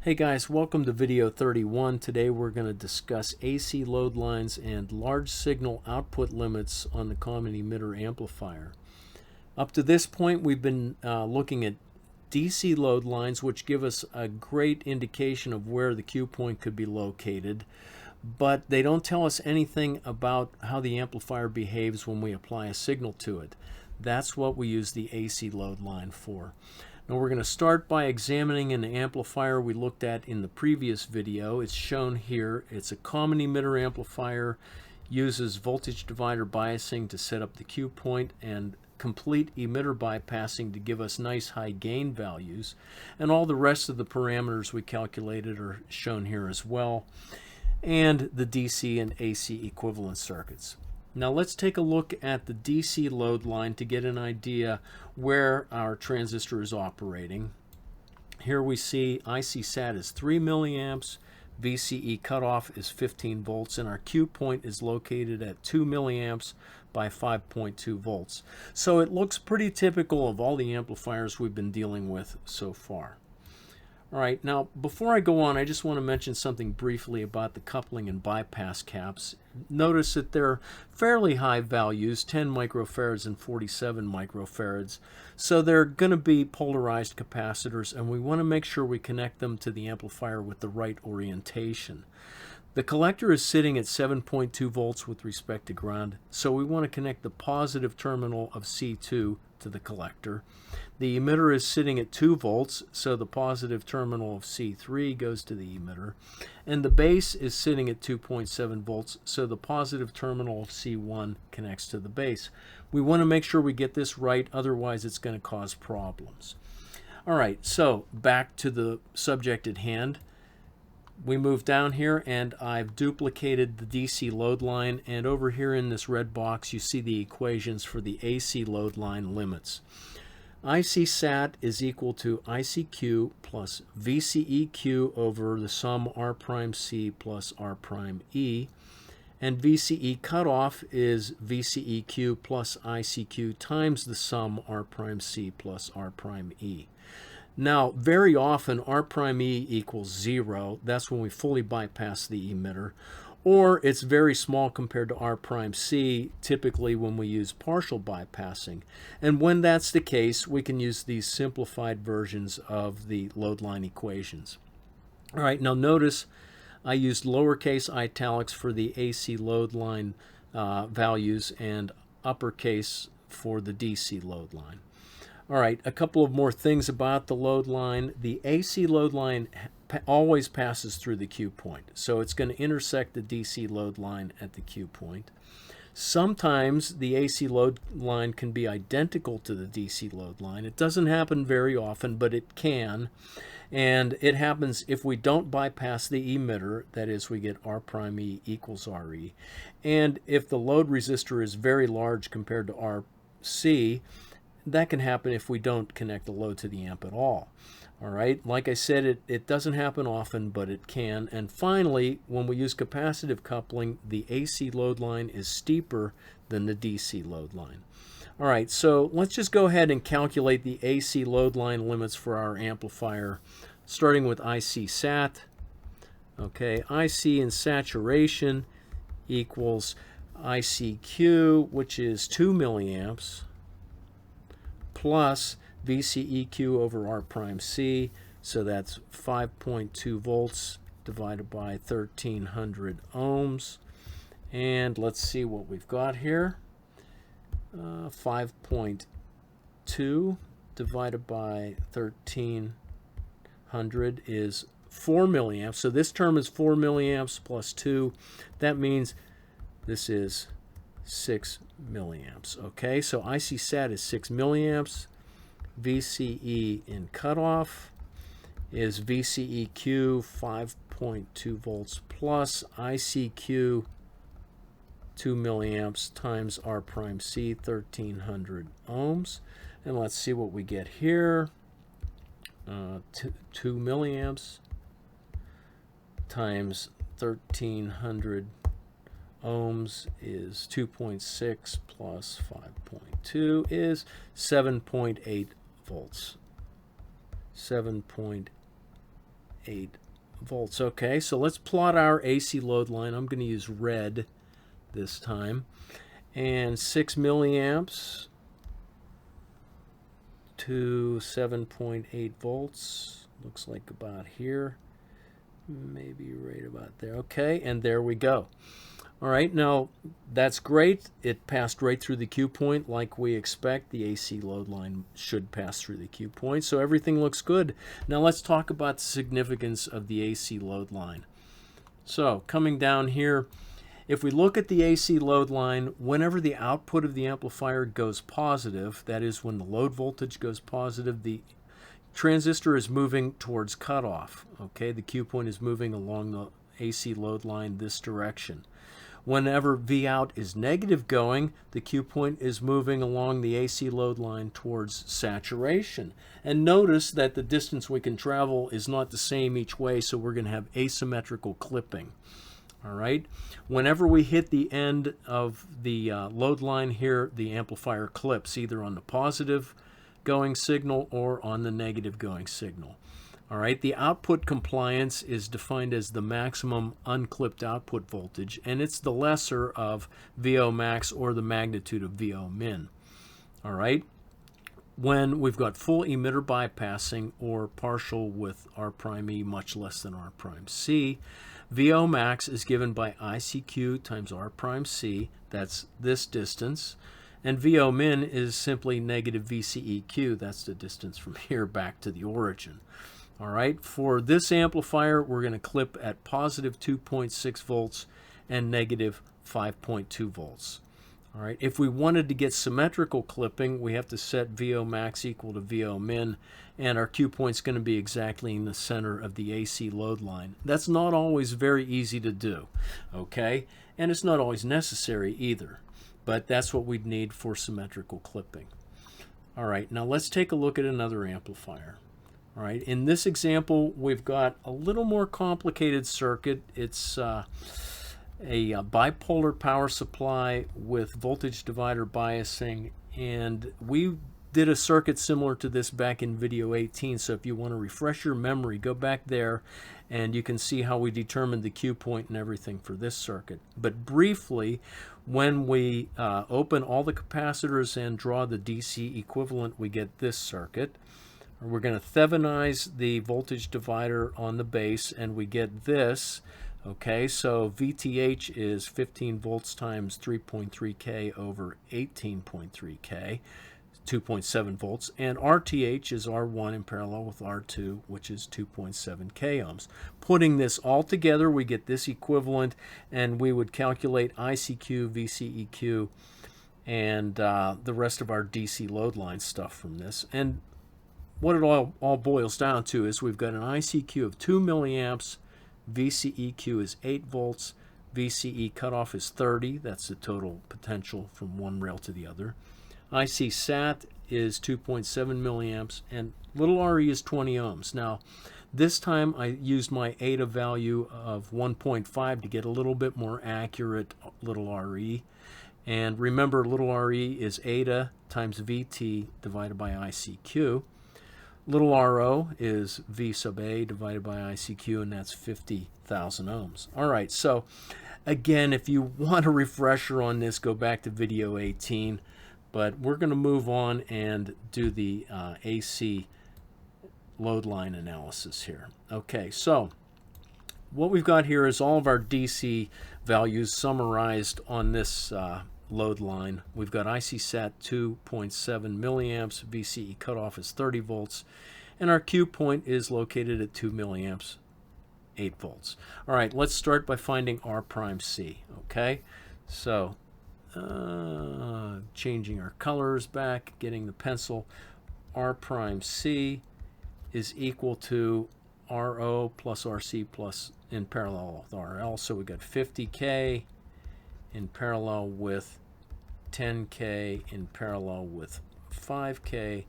Hey guys, welcome to video 31. Today we're going to discuss AC load lines and large signal output limits on the common emitter amplifier. Up to this point we've been looking at DC load lines, which give us a great indication of where the Q point could be located, but they don't tell us anything about how the amplifier behaves when we apply a signal to it. That's what we use the AC load line for. Now we're going to start by examining an amplifier we looked at in the previous video. It's shown here. It's a common emitter amplifier, uses voltage divider biasing to set up the Q point and complete emitter bypassing to give us nice high gain values. And all the rest of the parameters we calculated are shown here as well, and the DC and AC equivalent circuits. Now let's take a look at the DC load line to get an idea where our transistor is operating. Here we see IC sat is 3 milliamps, VCE cutoff is 15 volts, and our Q point is located at 2 milliamps by 5.2 volts. So it looks pretty typical of all the amplifiers we've been dealing with so far. All right, now before I go on, I just want to mention something briefly about the coupling and bypass caps. Notice that they're fairly high values, 10 microfarads and 47 microfarads. So they're going to be polarized capacitors, and we want to make sure we connect them to the amplifier with the right orientation. The collector is sitting at 7.2 volts with respect to ground, so we want to connect the positive terminal of C2 to the collector. The emitter is sitting at 2 volts, so the positive terminal of C3 goes to the emitter. And the base is sitting at 2.7 volts, so the positive terminal of C1 connects to the base. We want to make sure we get this right, otherwise it's going to cause problems. All right, so back to the subject at hand. We move down here and I've duplicated the DC load line, and over here in this red box you see the equations for the AC load line limits. IC sat is equal to ICQ plus VCEQ over the sum R prime C plus R prime E, and VCE cutoff is VCEQ plus ICQ times the sum R prime C plus R prime E. Now, very often R prime E equals 0. That's when we fully bypass the emitter. Or it's very small compared to R prime C, typically when we use partial bypassing. And when that's the case, we can use these simplified versions of the load line equations. All right, now notice I used lowercase italics for the AC load line values and uppercase for the DC load line. All right, a couple of more things about the load line. The AC load line always passes through the Q point, so it's going to intersect the DC load line at the Q point. Sometimes the AC load line can be identical to the DC load line. It doesn't happen very often, but it can. And it happens if we don't bypass the emitter, that is, we get R prime E equals RE. And if the load resistor is very large compared to RC, that can happen if we don't connect the load to the amp at all. All right, like I said, it doesn't happen often, but it can. And finally, when we use capacitive coupling, the AC load line is steeper than the DC load line. All right, so let's just go ahead and calculate the AC load line limits for our amplifier, starting with IC sat. Okay, IC in saturation equals ICQ, which is 2 milliamps, plus VCEQ over R prime C, so that's 5.2 volts divided by 1300 ohms. And let's see what we've got here. 5.2 divided by 1300 is 4 milliamps. So this term is 4 milliamps plus 2. That means this is 6 milliamps. Okay, so IC sat is 6 milliamps. VCE in cutoff is VCEQ 5.2 volts plus ICQ 2 milliamps times R prime C 1300 ohms. And let's see what we get here. 2 milliamps times 1300 ohms is 2.6 plus 5.2 is 7.8 volts. 7.8 2.8 volts. Okay, so let's plot our AC load line. I'm going to use red this time. And 6 milliamps to 7.8 volts. Looks like about here. Maybe right about there. Okay, and there we go. All right, now that's great. It passed right through the Q point like we expect. The AC load line should pass through the Q point, so everything looks good. Now let's talk about the significance of the AC load line. So coming down here, if we look at the AC load line, whenever the output of the amplifier goes positive, that is when the load voltage goes positive, the transistor is moving towards cutoff. Okay, the Q point is moving along the AC load line this direction. Whenever V out is negative going, the Q point is moving along the AC load line towards saturation. And notice that the distance we can travel is not the same each way, so we're going to have asymmetrical clipping. All right. Whenever we hit the end of the load line here, the amplifier clips either on the positive going signal or on the negative going signal. All right. The output compliance is defined as the maximum unclipped output voltage, and it's the lesser of VO max or the magnitude of VO min. All right. When we've got full emitter bypassing or partial with R prime E much less than R prime C, VO max is given by ICQ times R prime C, that's this distance, and VO min is simply negative VCEQ, that's the distance from here back to the origin. All right, for this amplifier, we're going to clip at positive 2.6 volts and negative 5.2 volts. All right, if we wanted to get symmetrical clipping, we have to set VO max equal to VO min, and our Q point is going to be exactly in the center of the AC load line. That's not always very easy to do, okay? And it's not always necessary either, but that's what we'd need for symmetrical clipping. All right, now let's take a look at another amplifier. All right, in this example, we've got a little more complicated circuit. It's a bipolar power supply with voltage divider biasing, and we did a circuit similar to this back in video 18, so if you want to refresh your memory, go back there and you can see how we determined the Q point and everything for this circuit. But briefly, when we open all the capacitors and draw the DC equivalent, we get this circuit. We're going to Thevenize the voltage divider on the base, and we get this. Okay, so VTH is 15 volts times 3.3K over 18.3K, 2.7 volts, and RTH is R1 in parallel with R2, which is 2.7 K ohms. Putting this all together, we get this equivalent, and we would calculate ICQ, VCEQ, and the rest of our DC load line stuff from this. And what it all boils down to is we've got an ICQ of 2 milliamps, VCEQ is 8 volts, VCE cutoff is 30, that's the total potential from one rail to the other. IC sat is 2.7 milliamps, and little RE is 20 ohms. Now, this time I used my eta value of 1.5 to get a little bit more accurate little RE. And remember, little RE is eta times VT divided by ICQ. Little RO is V sub A divided by ICQ, and that's 50,000 ohms. All right, so again, if you want a refresher on this, go back to video 18. But we're going to move on and do the AC load line analysis here. Okay, so what we've got here is all of our DC values summarized on this load line. We've got IC sat 2.7 milliamps, VCE cutoff is 30 volts, and our Q point is located at 2 milliamps, 8 volts. All right, let's start by finding R prime C. Okay, so changing our colors back, getting the pencil. R prime C is equal to RO plus RC plus in parallel with RL. So we got 50K in parallel with 10K in parallel with 5K,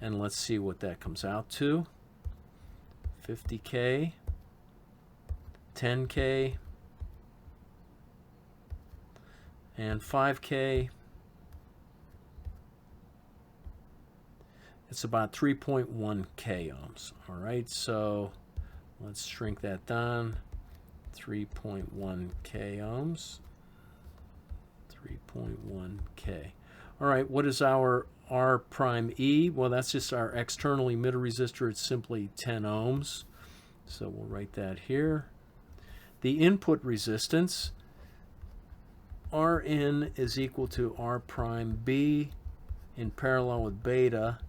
and let's see what that comes out to. 50K, 10K, and 5K. It's about 3.1 K ohms. All right, so Let's shrink that down. 3.1 k ohms. 3.1 k. All right, what is our R prime E? Well, that's just our external emitter resistor. It's simply 10 ohms. So we'll write that here. The input resistance, Rn is equal to R prime B in parallel with beta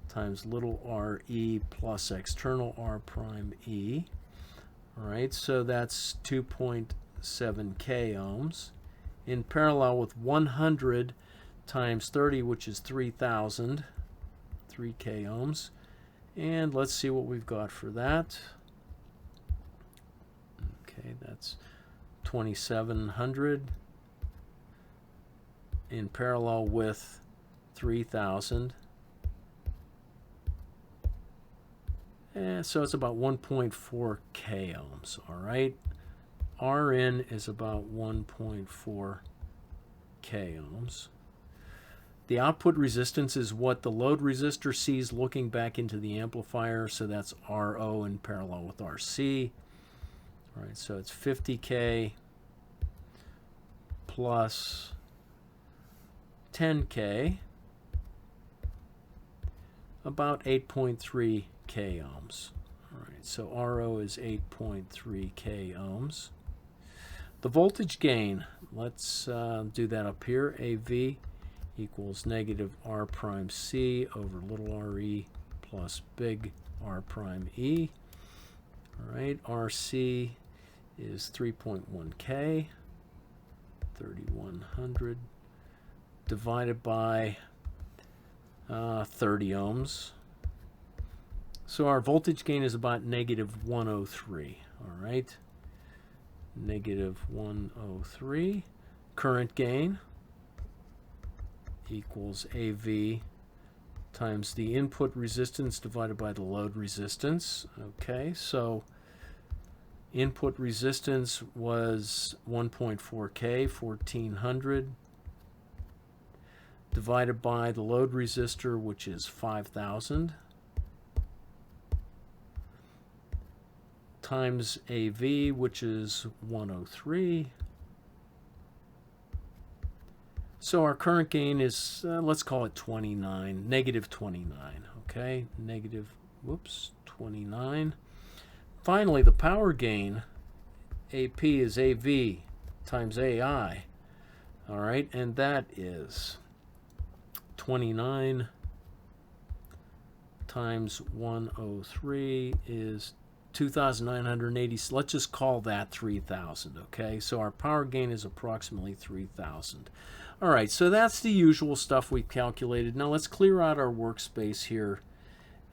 times little re plus external R prime E. All right, so that's 2.7 k ohms in parallel with 100 times 30, which is 3,000, 3 k ohms. And let's see what we've got for that. Okay, that's 2,700 in parallel with 3,000. And so it's about 1.4 k ohms, all right? Rn is about 1.4 k ohms. The output resistance is what the load resistor sees looking back into the amplifier, so that's Ro in parallel with Rc. All right, so it's 50k plus 10k, about 8.3 k ohms. All right, so Ro is 8.3 k ohms. The voltage gain, let's do that up here. AV equals negative R prime C over little re plus big R prime E. All right, RC is 3.1K, 3,100, divided by 30 ohms. So our voltage gain is about negative 103, all right? Negative 103. Current gain equals AV times the input resistance divided by the load resistance. Okay, so input resistance was 1.4K, 1,400, divided by the load resistor, which is 5,000, times AV, which is 103. So our current gain is, let's call it 29, negative 29, okay? Negative, 29. Finally, the power gain, AP is AV times AI, all right? And that is 29 times 103 is 2,980. So let's just call that 3,000, okay? So our power gain is approximately 3,000. All right, so that's the usual stuff we've calculated. Now let's clear out our workspace here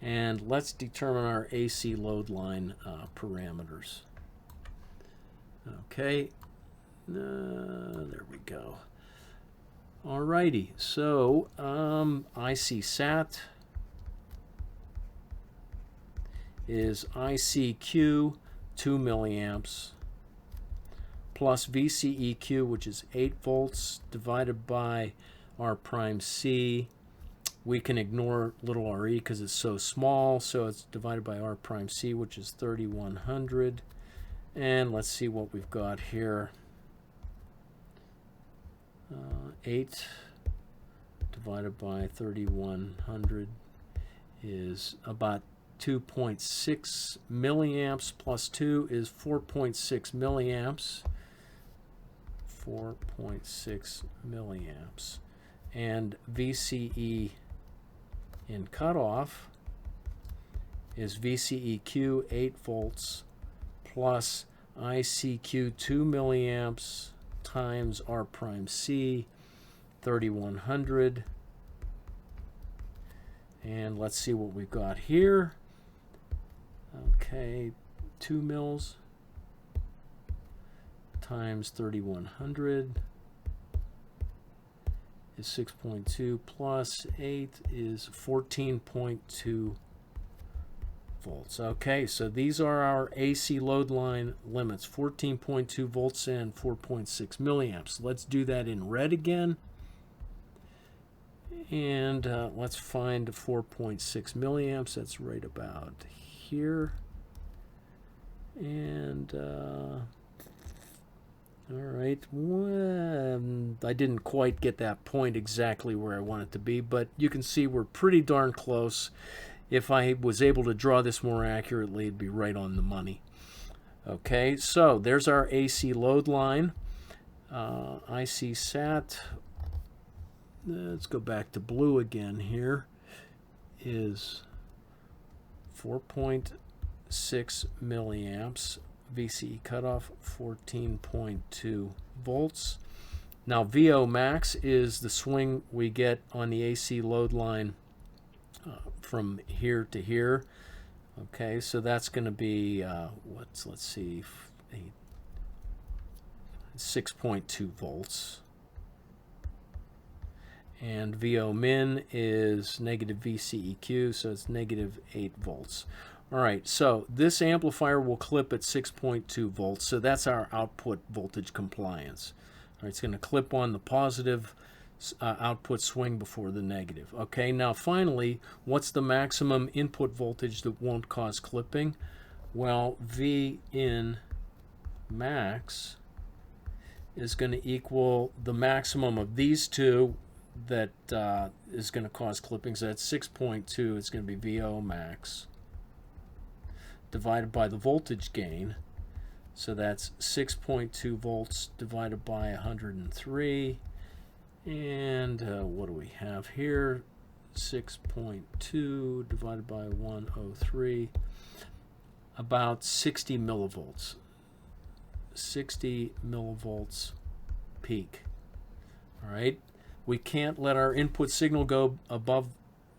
and let's determine our AC load line parameters. Okay, there we go. All righty, so IC sat is ICQ 2 milliamps plus VCEQ, which is 8 volts, divided by R prime C. We can ignore little re because it's so small, so it's divided by R prime C, which is 3,100. And let's see what we've got here. 8 divided by 3,100 is about 2.6 milliamps plus 2 is 4.6 milliamps. 4.6 milliamps. And VCE in cutoff is VCEQ 8 volts plus ICQ 2 milliamps times R prime C 3,100. And let's see what we've got here. Okay, 2 mils times 3,100 is 6.2 plus 8 is 14.2 volts. Okay, so these are our AC load line limits, 14.2 volts and 4.6 milliamps. Let's do that in red again. And let's find 4.6 milliamps. That's right about here. And all right, well, I didn't quite get that point exactly where I want it to be, but you can see we're pretty darn close. If I was able to draw this more accurately, it'd be right on the money. Okay, so there's our AC load line. IC sat, let's go back to blue again here, is 4.6 milliamps. VCE cutoff 14.2 volts. Now VO max is the swing we get on the AC load line from here to here. Okay, so that's going to be let's see, 6.2 volts. And VO min is negative VCEQ, so it's negative 8 volts. All right, so this amplifier will clip at 6.2 volts, so that's our output voltage compliance. All right, it's going to clip on the positive output swing before the negative. Okay, now finally, what's the maximum input voltage that won't cause clipping? Well, V in max is going to equal the maximum of these two that is going to cause clipping. So that's 6.2. It's going to be VO max divided by the voltage gain. So that's 6.2 volts divided by 103. And what do we have here? 6.2 divided by 103. About 60 millivolts. 60 millivolts peak. All right. We can't let our input signal go above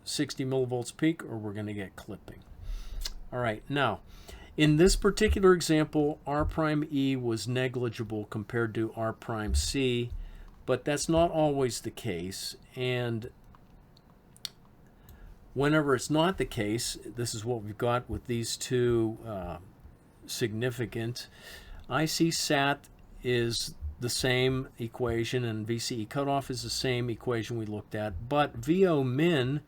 60 millivolts peak or we're going to get clipping. All right, now, in this particular example, R prime E was negligible compared to R prime C, but that's not always the case. And whenever it's not the case, this is what we've got with these two significant. IC sat is the same equation and VCE cutoff is the same equation we looked at, but VO min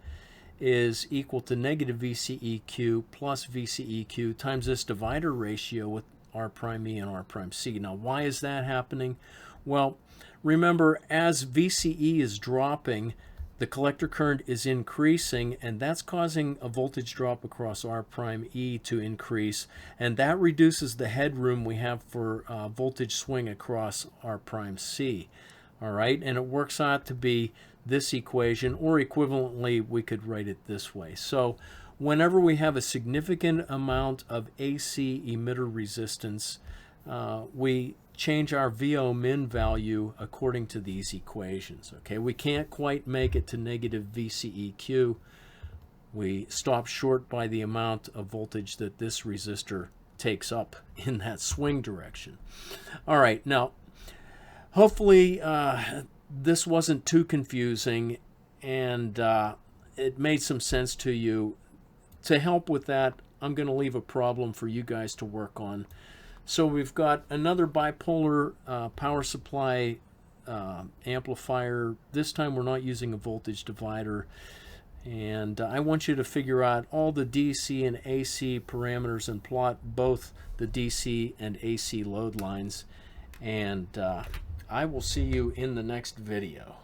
is equal to negative VCEQ plus VCEQ times this divider ratio with R prime E and R prime C. Now, why is that happening? Well, remember, as VCE is dropping, the collector current is increasing, and that's causing a voltage drop across R prime E to increase, and that reduces the headroom we have for voltage swing across R prime C. All right, and it works out to be this equation, or equivalently, we could write it this way. So whenever we have a significant amount of AC emitter resistance, we change our VO min value according to these equations. Okay, we can't quite make it to negative VCEQ. We stop short by the amount of voltage that this resistor takes up in that swing direction. All right, now hopefully this wasn't too confusing and it made some sense to you. To help with that, I'm going to leave a problem for you guys to work on. So we've got another bipolar power supply amplifier. This time we're not using a voltage divider. And I want you to figure out all the DC and AC parameters and plot both the DC and AC load lines. And I will see you in the next video.